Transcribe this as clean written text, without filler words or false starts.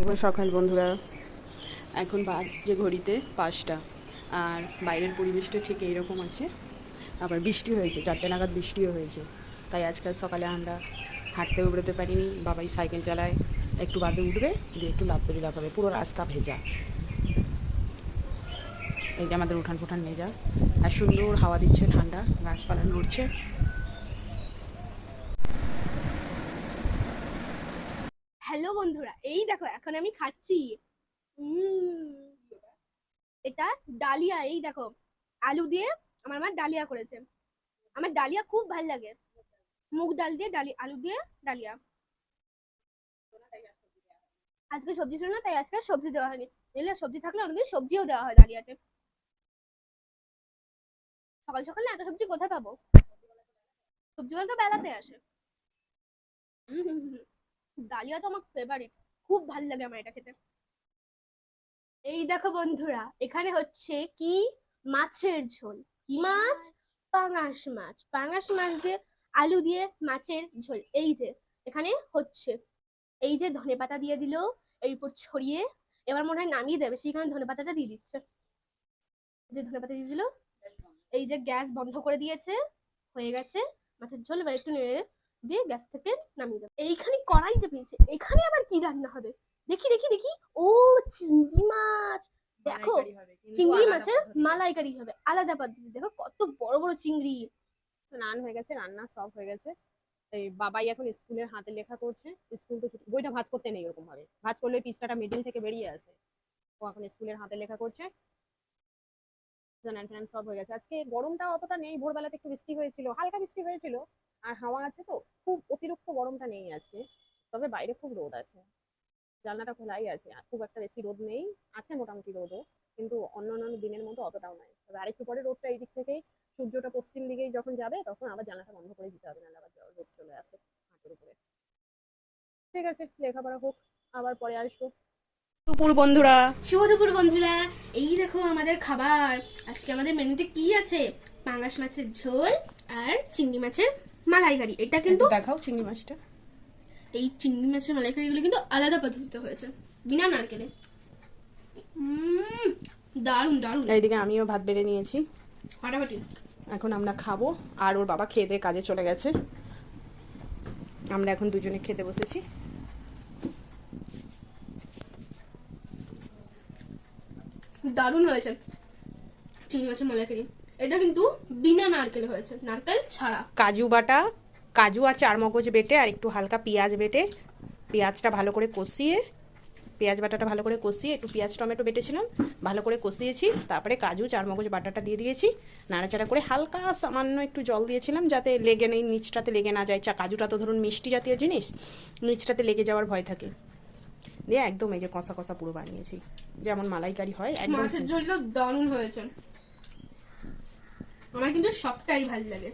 শুভ সকাল বন্ধুরা। এখন বাজে ঘড়িতে 5টা, আর বাইরের পরিবেশটা ঠিক এইরকম আছে। আবার বৃষ্টি হয়েছে, 4টে নাগাদ বৃষ্টিও হয়েছে, তাই আজকাল সকালে আমরা হাঁটতেও বেরোতে পারিনি। বাবাই সাইকেল চালায়, একটু বাদে উঠবে, দিয়ে একটু লাফাবে, পুরো রাস্তা ভেজা। এই যে আমাদের উঠান ফুঠান ভেজা, আর সুন্দর হাওয়া দিচ্ছে, ঠান্ডা, গাছপালা নড়ছে। হ্যালো বন্ধুরা, এই দেখো এখন আমি খাচ্ছি। এটা ডালিয়া। এই দেখো, আলু দিয়ে আমার মা ডালিয়া করেছে। আমার ডালিয়া খুব ভালো লাগে, মুগ ডাল দিয়ে আলু দিয়ে ডালিয়া। আজকে সবজি ছিল না, তাই আজকে সবজি দেওয়া হয়নি। এলে সবজি থাকলে অনেকদিন সবজিও দেওয়া হয় ডালিয়াতে। সকাল সকাল না এত সবজি কোথায় পাবো? সবজি বলতে বেলাতে আসে। ডালিয়া তো আমার ফেভারিট, খুব ভালো লাগে আমার এটা খেতে। এই দেখো বন্ধুরা, এখানে হচ্ছে কি, মাছের ঝোল। কি মাছ? পাঙাশ মাছ। পাঙাশ মাছ দিয়ে আলু দিয়ে মাছের ঝোল। এই যে এখানে হচ্ছে, এই যে ধনেপাতা দিয়ে দিল এর উপর ছড়িয়ে, এবার মনে হয় নামিয়ে দেবে, সেখানে ধনেপাতাটা দিয়ে দিচ্ছে। যে ধনেপাতা দিয়ে দিল, এই যে গ্যাস বন্ধ করে দিয়েছে, হয়ে গেছে মাছের ঝোল। এবার একটু নেড়ে দিয়ে গ্যাস থেকে নামিয়ে দেবে। এইখানে কড়াই যে পেয়েছে, এখানে আবার কি রান্না হবে? দেখি দেখি দেখি। ও, চিংড়ি মাছ। দেখো, চিংড়ি মাছের মালাইকারি হবে আলাদা পদ্ধতি। দেখো কত বড় বড় চিংড়ি। স্নান হয়ে গেছে, রান্না সব হয়ে গেছে। এই বাবাই এখন স্কুলের হাতে লেখা করছে। স্কুল তো বইটা ভাঁজ করতে নেই, এরকম ভাবে ভাঁজ করলে পৃষ্ঠাটা মিডিল থেকে বেরিয়ে আসে। ও এখন স্কুলের হাতে লেখা করছে। স্নান টান সব হয়ে গেছে। আজকে গরমটা অতটা নেই, ভোরবেলাতে একটু বৃষ্টি হয়েছিল, হালকা বৃষ্টি হয়েছিল, আর হাওয়া আছে, তো খুব অতিরিক্ত গরমটা নেই আজকে। তবে বাইরে খুব রোদ আছে, জানলাটা খোলাই আছে, আর খুব একটা বেশি রোদ নেই, আছে মোটামুটি রোদও, কিন্তু অন্য অন্য দিনের মতো অতটাও নাই। তবে আরেকটু পরে রোদটা এই দিক থেকেই, সূর্যটা পশ্চিম দিকেই যখন যাবে, তখন আবার জানলাটা বন্ধ করে দিতে হবে, নাহলে আবার রোদ চলে আসে হাতের উপরে। ঠিক আছে, লেখাপড়া হোক, আবার পরে আসবো। দুপুর বন্ধুরা, শুভ দুপুর বন্ধুরা। এই দেখো আমাদের খাবার। আজকে আমাদের মেনুতে কি আছে? পাঙ্গাস মাছের ঝোল আর চিংড়ি মাছের মালাইকারি। এটা কিন্তু দেখাও চিংড়ি মাছটা। এই চিংড়ি মাছের মালাইকারিগুলো কিন্তু আলাদা পদ্ধতিতে হয়েছে, বিনা নারকেলে। দারুন দারুন। এইদিকে আমিও ভাত বেড়ে নিয়েছি, ফাটাফাটি। এখন আমরা খাবো, আর ওর বাবা খেয়ে দিয়ে কাজে চলে গেছে। আমরা এখন দুজনে খেতে বসেছি। দারুণ হয়েছে চিংড়ি মাছের মালাইকারি। এটা কিন্তু বিনা নারকেলে হয়েছে, নারকেল ছাড়া। কাজু বাটা, কাজু আর চারমগজ বেটে, আর একটু হালকা পেঁয়াজ বেটে, পেঁয়াজটা ভালো করে কষিয়ে, পেঁয়াজ বাটাটা ভালো করে কষিয়ে, একটু পেঁয়াজ টমেটো বেটেছিলাম, ভালো করে কষিয়েছি, তারপরে কাজু চারমগজ বাটাটা দিয়ে দিয়েছি, নাড়াচাড়া করে হালকা সামান্য একটু জল দিয়েছিলাম, যাতে লেগে নেই, নিচটাতে লেগে না যায়। কাজুটা তো ধরুন মিষ্টি জাতীয় জিনিস, নিচটাতে লেগে যাওয়ার ভয় থাকে। দিয়ে একদম এই যে কষা কষা পুরো বানিয়েছি, যেমন মালাইকারি হয় একদম। মাছের ঝোলটা দারুণ হয়েছে, আমার কিন্তু সবটাই ভালো লাগে।